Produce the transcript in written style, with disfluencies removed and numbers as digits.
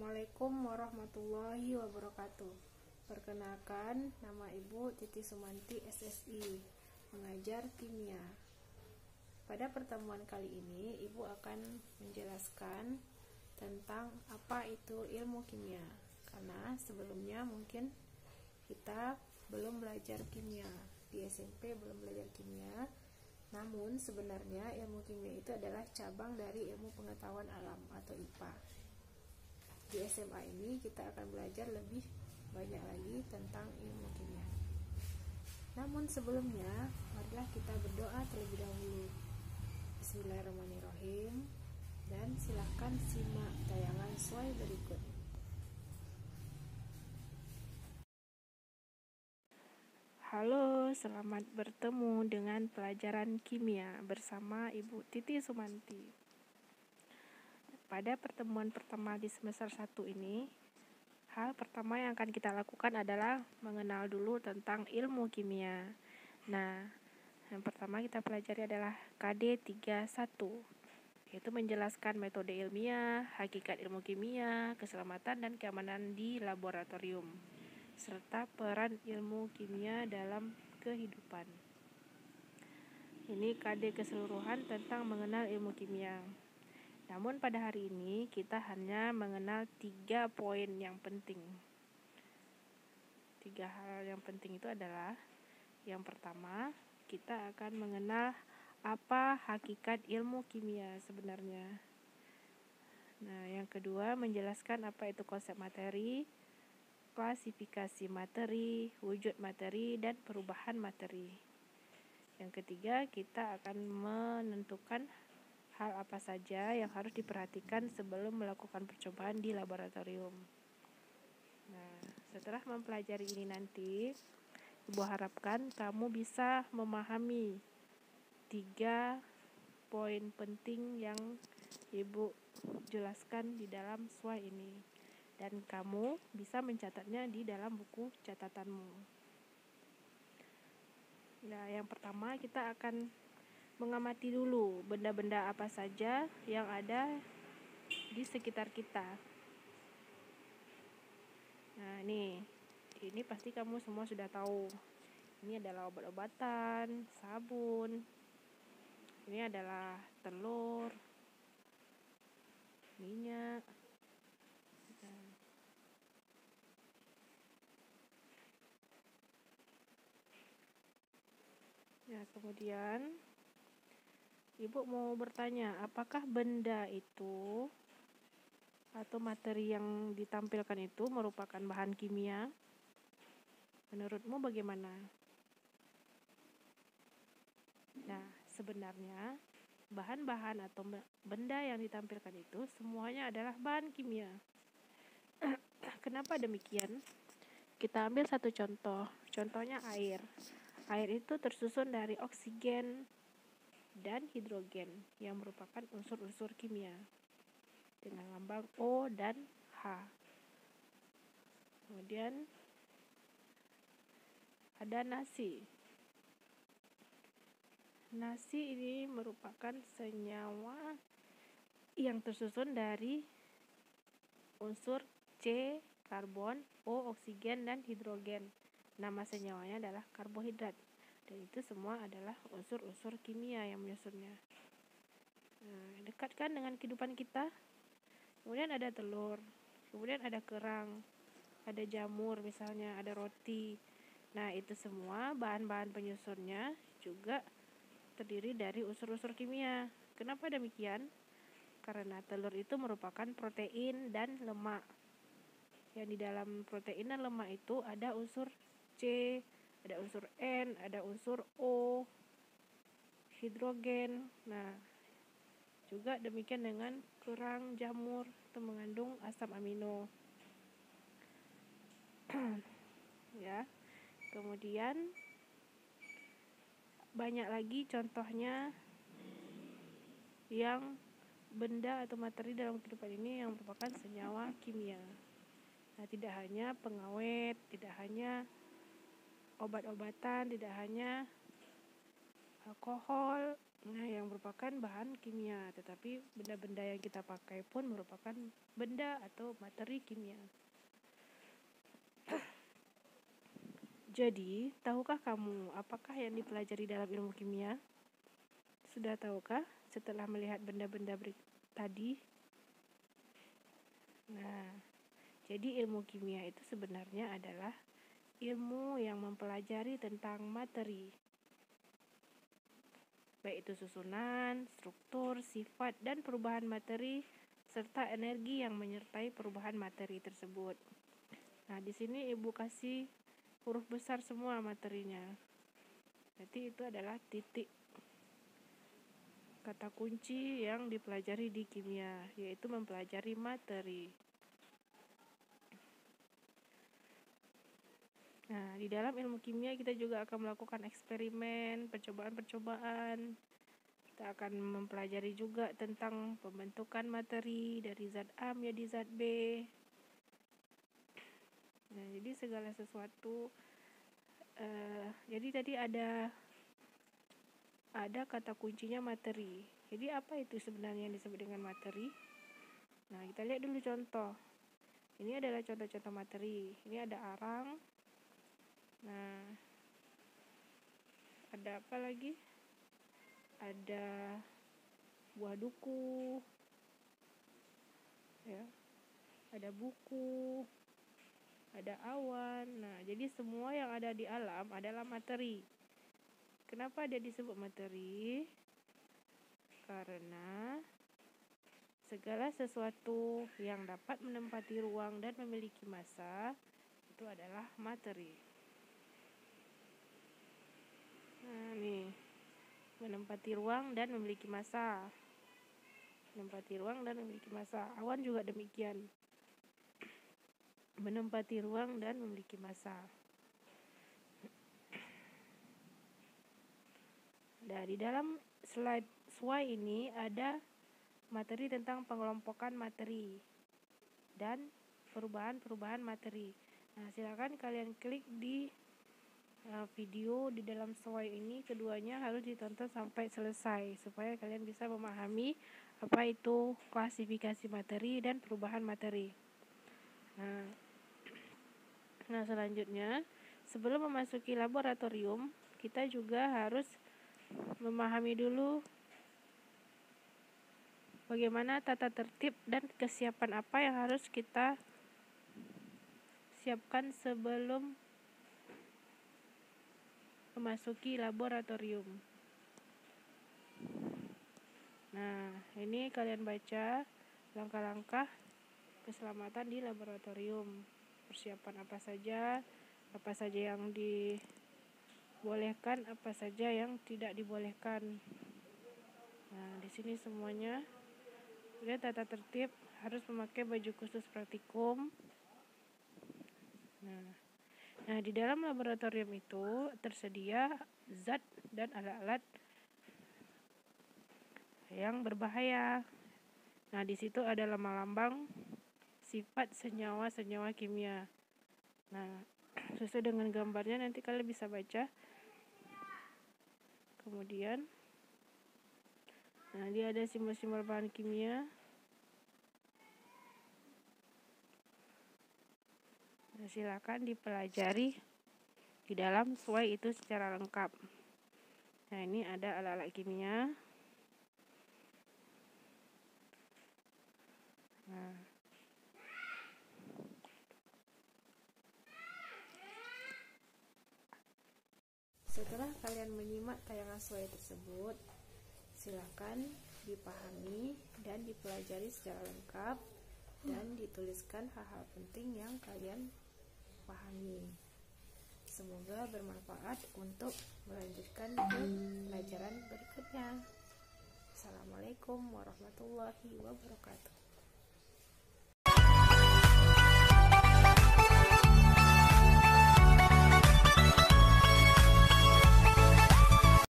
Assalamualaikum warahmatullahi wabarakatuh. Perkenalkan, nama Ibu Titi Sumanti SSI, mengajar kimia. Pada pertemuan kali ini, Ibu akan menjelaskan tentang apa itu ilmu kimia. Karena sebelumnya mungkin kita belum belajar kimia. Di SMP belum belajar kimia. Namun sebenarnya ilmu kimia itu adalah cabang dari ilmu pengetahuan alam atau IPA. Di SMA ini kita akan belajar lebih banyak lagi tentang ilmu kimia. Namun sebelumnya, marilah kita berdoa terlebih dahulu. Bismillahirrahmanirrahim. Dan silakan simak tayangan slide berikut. Halo, selamat bertemu dengan pelajaran kimia bersama Ibu Titi Sumanti. Pada pertemuan pertama di semester 1 ini, hal pertama yang akan kita lakukan adalah mengenal dulu tentang ilmu kimia. Nah, yang pertama kita pelajari adalah KD 31, yaitu menjelaskan metode ilmiah, hakikat ilmu kimia, keselamatan dan keamanan di laboratorium, serta peran ilmu kimia dalam kehidupan. Ini KD keseluruhan tentang mengenal ilmu kimia. Namun pada hari ini kita hanya mengenal 3 poin yang penting. 3 hal yang penting itu adalah, yang pertama, kita akan mengenal apa hakikat ilmu kimia sebenarnya. Nah, yang kedua, menjelaskan apa itu konsep materi, klasifikasi materi, wujud materi, dan perubahan materi. Yang ketiga, kita akan menentukan hal apa saja yang harus diperhatikan sebelum melakukan percobaan di laboratorium. Nah, setelah mempelajari ini nanti, Ibu harapkan kamu bisa memahami 3 poin penting yang Ibu jelaskan di dalam slide ini. Dan kamu bisa mencatatnya di dalam buku catatanmu. Nah, yang pertama kita akan mengamati dulu benda-benda apa saja yang ada di sekitar kita. Nah, ini pasti kamu semua sudah tahu. Ini adalah obat-obatan, sabun. Ini adalah telur, minyak. Ya, kemudian Ibu mau bertanya, apakah benda itu atau materi yang ditampilkan itu merupakan bahan kimia? Menurutmu bagaimana? Nah, sebenarnya bahan-bahan atau benda yang ditampilkan itu semuanya adalah bahan kimia. Kenapa demikian? Kita ambil satu contoh. Contohnya air. Air itu tersusun dari oksigen dan hidrogen yang merupakan unsur-unsur kimia dengan lambang O dan H. Kemudian ada nasi. Nasi ini merupakan senyawa yang tersusun dari unsur C, karbon, O, oksigen, dan hidrogen. Nama senyawanya adalah karbohidrat. Dan itu semua adalah unsur-unsur kimia yang menyusunnya. Nah, dekat kan dengan kehidupan kita? Kemudian ada telur, kemudian ada kerang, ada jamur misalnya, ada roti. Nah, itu semua bahan-bahan penyusunnya juga terdiri dari unsur-unsur kimia. Kenapa demikian? Karena telur itu merupakan protein dan lemak. Yang di dalam protein dan lemak itu ada unsur C, ada unsur N, ada unsur O, hidrogen. Nah, juga demikian dengan kerang, jamur, itu mengandung asam amino. Ya. Kemudian banyak lagi contohnya yang benda atau materi dalam kehidupan ini yang merupakan senyawa kimia. Nah, tidak hanya pengawet, tidak hanya obat-obatan, tidak hanya alkohol. Nah, yang yang merupakan bahan kimia, tetapi benda-benda yang kita pakai pun merupakan benda atau materi kimia. Jadi, tahukah kamu apakah yang dipelajari dalam ilmu kimia? Sudah tahukah setelah melihat benda-benda tadi? Nah, jadi ilmu kimia itu sebenarnya adalah ilmu yang mempelajari tentang materi, baik itu susunan, struktur, sifat, dan perubahan materi, serta energi yang menyertai perubahan materi tersebut. Nah, di sini Ibu kasih huruf besar semua materinya. Jadi itu adalah titik kata kunci yang dipelajari di kimia, yaitu mempelajari materi. Nah, di dalam ilmu kimia kita juga akan melakukan eksperimen, percobaan-percobaan. Kita akan mempelajari juga tentang pembentukan materi dari zat A menjadi zat B. Nah, jadi segala sesuatu. Jadi tadi ada kata kuncinya materi. Jadi apa itu sebenarnya yang disebut dengan materi? Nah, kita lihat dulu contoh. Ini adalah contoh-contoh materi. Ini ada arang. Nah, ada apa lagi? Ada buah duku. Ya. Ada buku. Ada awan. Nah, jadi semua yang ada di alam adalah materi. Kenapa dia disebut materi? Karena segala sesuatu yang dapat menempati ruang dan memiliki massa itu adalah materi. Nah, nih, menempati ruang dan memiliki massa. Menempati ruang dan memiliki massa. Awan juga demikian. Menempati ruang dan memiliki massa. Nah, di dalam slide ini ada materi tentang pengelompokan materi dan perubahan-perubahan materi. Nah, silakan kalian klik di video di dalam slide ini, keduanya harus ditonton sampai selesai supaya kalian bisa memahami apa itu klasifikasi materi dan perubahan materi. Nah, selanjutnya sebelum memasuki laboratorium, kita juga harus memahami dulu bagaimana tata tertib dan kesiapan apa yang harus kita siapkan sebelum memasuki laboratorium. Nah, ini kalian baca langkah-langkah keselamatan di laboratorium. Persiapan apa saja yang dibolehkan, apa saja yang tidak dibolehkan. Nah, di sini semuanya. Kemudian tata tertib, harus memakai baju khusus praktikum. Nah, di dalam laboratorium itu tersedia zat dan alat-alat yang berbahaya. Nah, di situ ada lambang-lambang sifat senyawa-senyawa kimia. Nah, sesuai dengan gambarnya nanti kalian bisa baca. Kemudian, nah, dia ada simbol-simbol bahan kimia. Nah, silakan dipelajari di dalam slide itu secara lengkap. Nah, ini ada alat-alat kimia. Nah, setelah kalian menyimak tayangan slide tersebut, silakan dipahami dan dipelajari secara lengkap dan dituliskan hal-hal penting yang kalian pahami. Semoga bermanfaat untuk melanjutkan ke pelajaran berikutnya. Assalamualaikum warahmatullahi wabarakatuh.